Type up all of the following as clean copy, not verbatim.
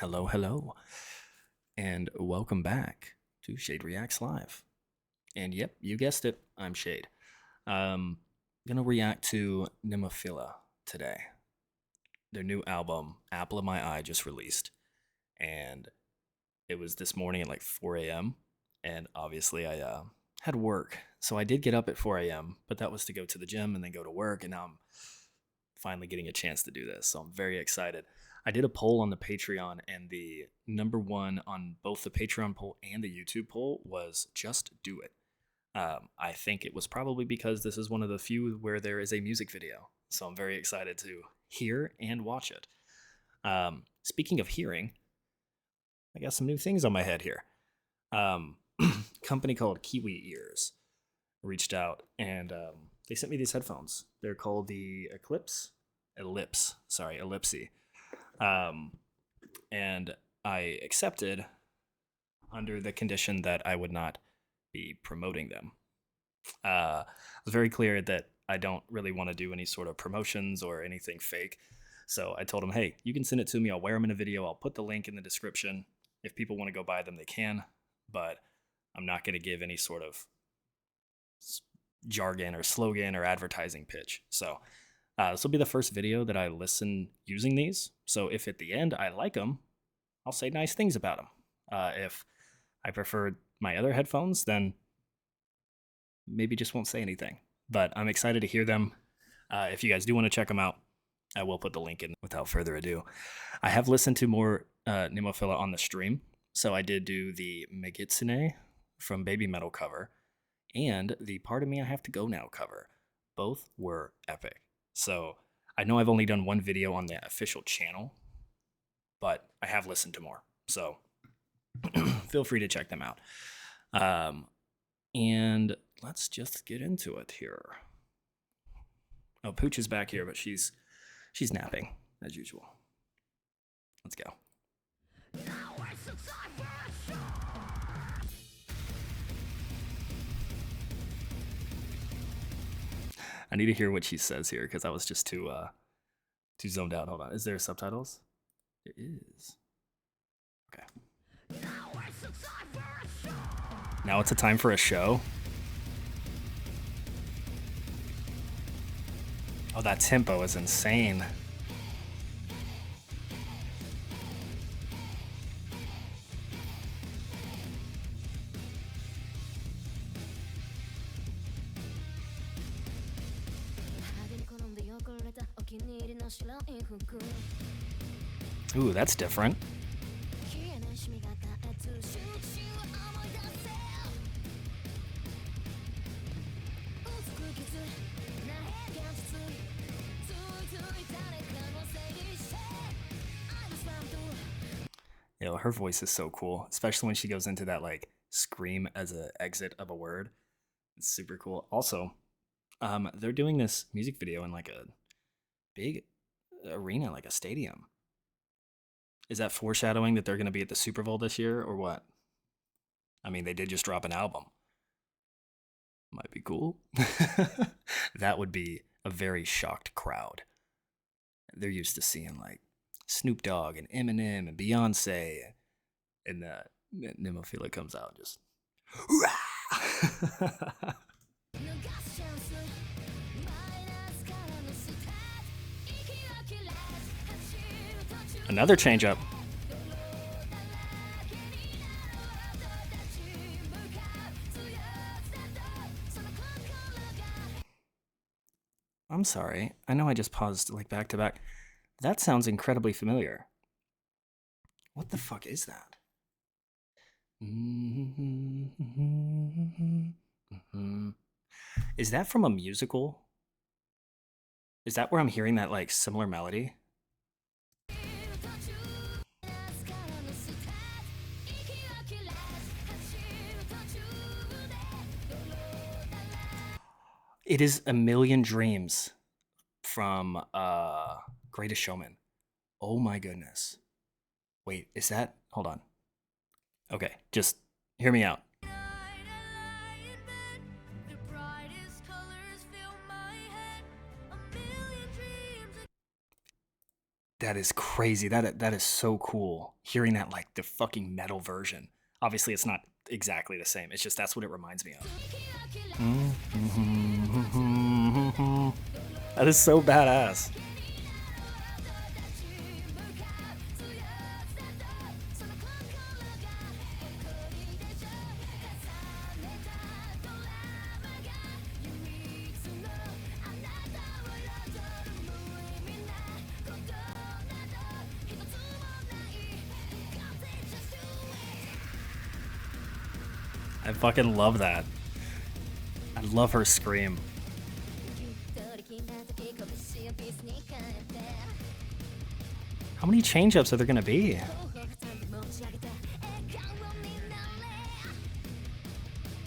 Hello, hello, and welcome back to Shade Reacts Live. And yep, you guessed it, I'm Shade. Gonna react to Nemophila today. Their new album, Apple of My Eye, just released, and it was this morning at like 4 a.m. And obviously, I had work, so I did get up at 4 a.m. But that was to go to the gym and then go to work, and now I'm finally getting a chance to do this, so I'm very excited. I did a poll on the Patreon, and the number one on both the Patreon poll and the YouTube poll was just do it. I think it was probably because this is one of the few where there is a music video, so I'm very excited to hear and watch it. Speaking of hearing, I got some new things on my head here. Company called Kiwi Ears reached out and they sent me these headphones. They're called the Ellipse. And I accepted under the condition that I would not be promoting them. I was very clear that I don't really want to do any sort of promotions or anything fake. So I told them, hey, you can send it to me. I'll wear them in a video. I'll put the link in the description. If people want to go buy them, they can. But I'm not going to give any sort of jargon or slogan or advertising pitch. So this will be the first video that I listen using these. So if at the end I like them, I'll say nice things about them. If I prefer my other headphones, then maybe just won't say anything. But I'm excited to hear them. If you guys do want to check them out, I will put the link in. Without further ado, I have listened to more Nemophila on the stream. So I did do the Megitsune from Baby Metal cover and the Part of Me I Have to Go Now cover. Both were epic. So I know I've only done one video on the official channel, but I have listened to more. So feel free to check them out. And let's just get into it here. Oh, Pooch is back here, but she's napping as usual. Let's go. I need to hear what she says here because I was just too zoned out. Hold on. Is there subtitles? There is. Okay. Now it's a time for a show. Oh, that tempo is insane. Ooh, that's different. Her voice is so cool, especially when she goes into that like scream as an exit of a word. It's super cool. Also, they're doing this music video in like a big arena, like a stadium. Is that foreshadowing that they're going to be at the Super Bowl this year or what? I mean, they did just drop an album. Might be cool. That would be a very shocked crowd. They're used to seeing like Snoop Dogg and Eminem and Beyonce, and Nemophila comes out and just another change up. I'm sorry. I know I just paused like back to back. That sounds incredibly familiar. What the fuck is that? Is that from a musical? Is that where I'm hearing that like similar melody? It is A Million Dreams from Greatest Showman. Oh my goodness. Wait, is that? Hold on. Okay, just hear me out. That is crazy. That is so cool. Hearing that like the fucking metal version. Obviously, it's not exactly the same. It's just that's what it reminds me of. That is so badass. I fucking love that. I love her scream. How many change-ups are there gonna be?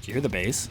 Did you hear the bass?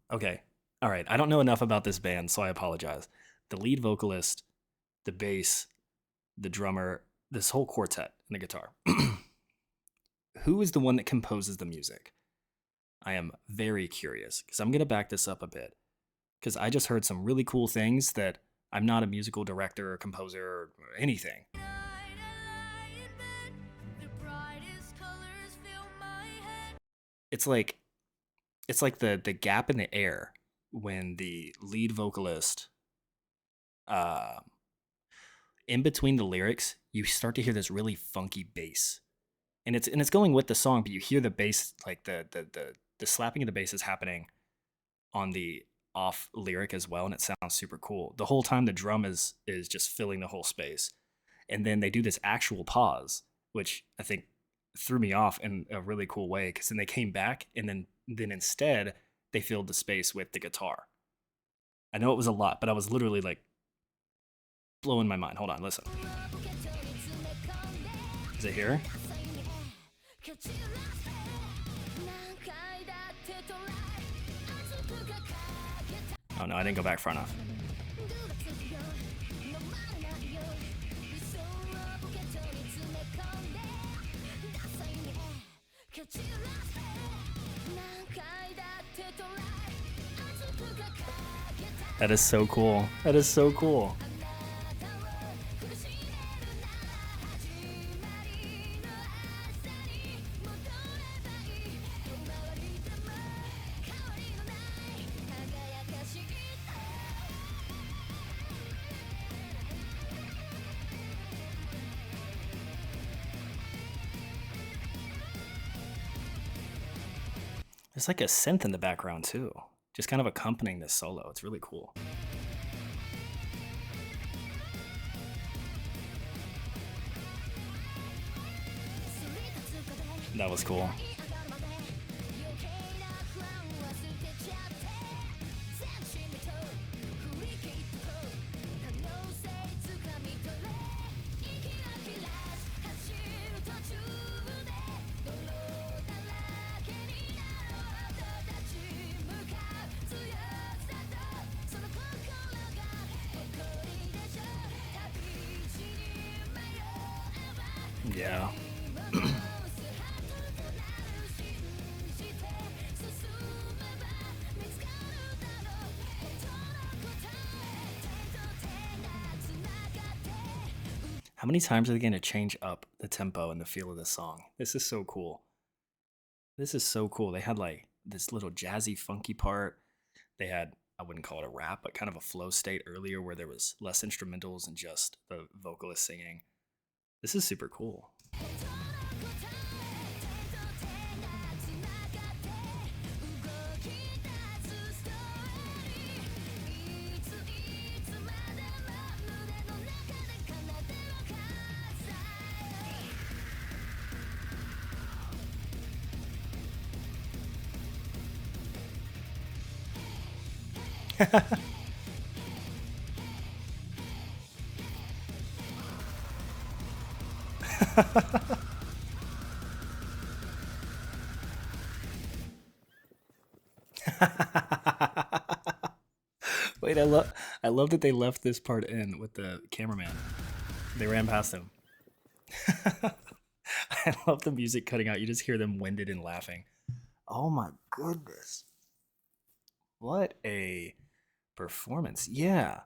Okay. All right. I don't know enough about this band, so I apologize. The lead vocalist, the bass, the drummer, this whole quartet, and the guitar. Who is the one that composes the music? I am very curious because I'm going to back this up a bit because I just heard some really cool things that I'm not a musical director or composer or anything. It's like the gap in the air when the lead vocalist in between the lyrics, you start to hear this really funky bass. And it's going with the song, but you hear the bass, like the slapping of the bass is happening on the off lyric as well, and it sounds super cool. The whole time the drum is just filling the whole space. And then they do this actual pause, which I think threw me off in a really cool way, because then they came back and then instead they filled the space with the guitar. I know it was a lot, but I was literally like blowing my mind. Hold on, listen. Is it here? Oh no, I didn't go back far enough. That is so cool. That is so cool. There's like a synth in the background too, just kind of accompanying this solo. It's really cool. That was cool. Yeah. How many times are they going to change up the tempo and the feel of this song? This is so cool. This is so cool. They had like this little jazzy, funky part. They had, I wouldn't call it a rap, but kind of a flow state earlier where there was less instrumentals and just the vocalist singing. This is super cool. Wait, I love that they left this part in with the cameraman. They ran past him. I love the music cutting out. You just hear them winded and laughing. Oh my goodness. What a performance. Yeah.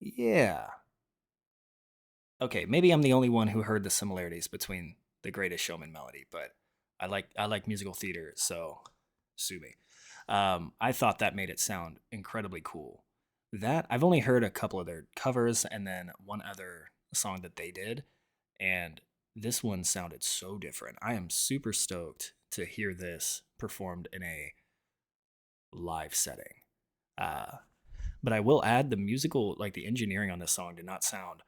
Yeah. Okay, maybe I'm the only one who heard the similarities between The Greatest Showman melody, but I like musical theater, so sue me. I thought that made it sound incredibly cool. That I've only heard a couple of their covers and then one other song that they did, and this one sounded so different. I am super stoked to hear this performed in a live setting. Uh, but I will add the musical, like the engineering on this song, did not sound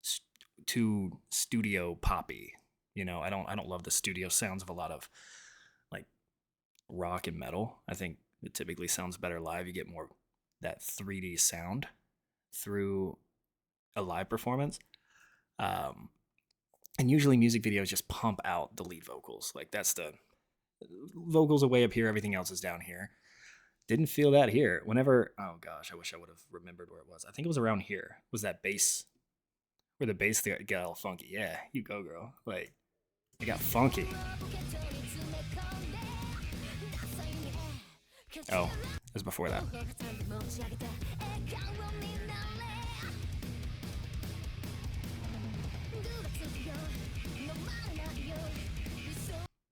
st- too studio poppy. I don't love the studio sounds of a lot of like rock and metal. I think it typically sounds better live. You get more that 3D sound through a live performance. Um, and usually music videos just pump out the lead vocals. Like that's the vocals are way up here, everything else is down here. Didn't feel that here. Whenever, oh gosh, I wish I would have remembered where it was. I think it was around here. Was that bass where the bass got all funky? Yeah, you go, girl. Like it got funky. Oh, it was before that.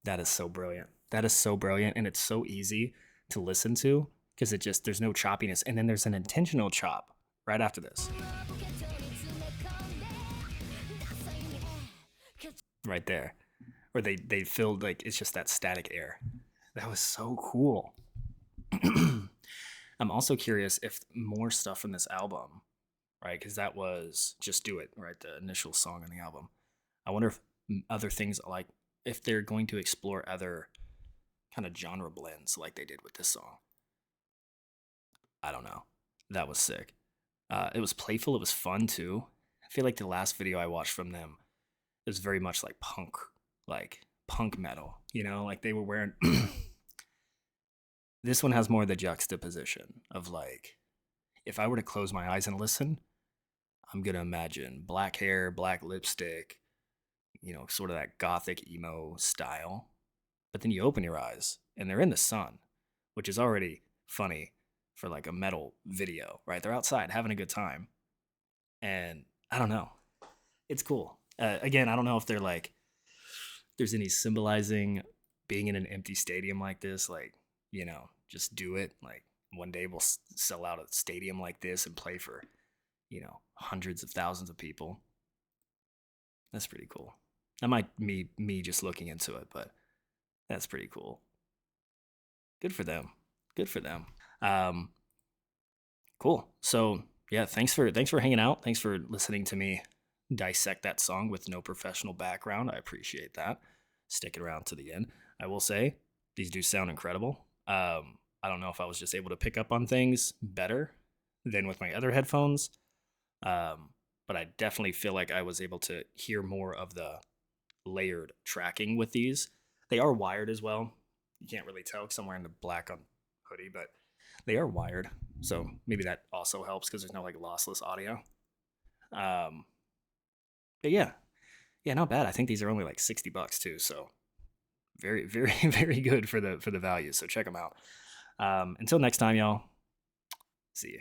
That is so brilliant. That is so brilliant, and it's so easy to listen to because it just there's no choppiness, and then there's an intentional chop right after this, right there, where they filled like it's just that static air. That was so cool. I'm also curious if more stuff from this album, right? Because that was "Just Do It," right? The initial song on the album. I wonder if other things like if they're going to explore other kind of genre blends like they did with this song. I don't know. That was sick. It was playful. It was fun too. I feel like the last video I watched from them is very much like punk metal. Like they were wearing. This one has more of the juxtaposition of like, if I were to close my eyes and listen, I'm gonna imagine black hair, black lipstick, sort of that gothic emo style. But then you open your eyes and they're in the sun, which is already funny for like a metal video, right? They're outside having a good time. And I don't know. It's cool. Again, I don't know if they're like, there's any symbolizing being in an empty stadium like this. Like, just do it. Like, one day we'll sell out a stadium like this and play for, hundreds of thousands of people. That's pretty cool. That might be me just looking into it, but that's pretty cool. Good for them. Good for them. Um, cool. So yeah, thanks for hanging out. Thanks for listening to me dissect that song with no professional background. I appreciate that. Sticking around to the end. I will say these do sound incredible. I don't know if I was just able to pick up on things better than with my other headphones, but I definitely feel like I was able to hear more of the layered tracking with these. They are wired as well. You can't really tell because I'm wearing the black on hoodie, but they are wired. So maybe that also helps because there's no like lossless audio. Um, but yeah, not bad. I think these are only like $60 too. So very, very, very good for the value. So check them out. Until next time, y'all. See you.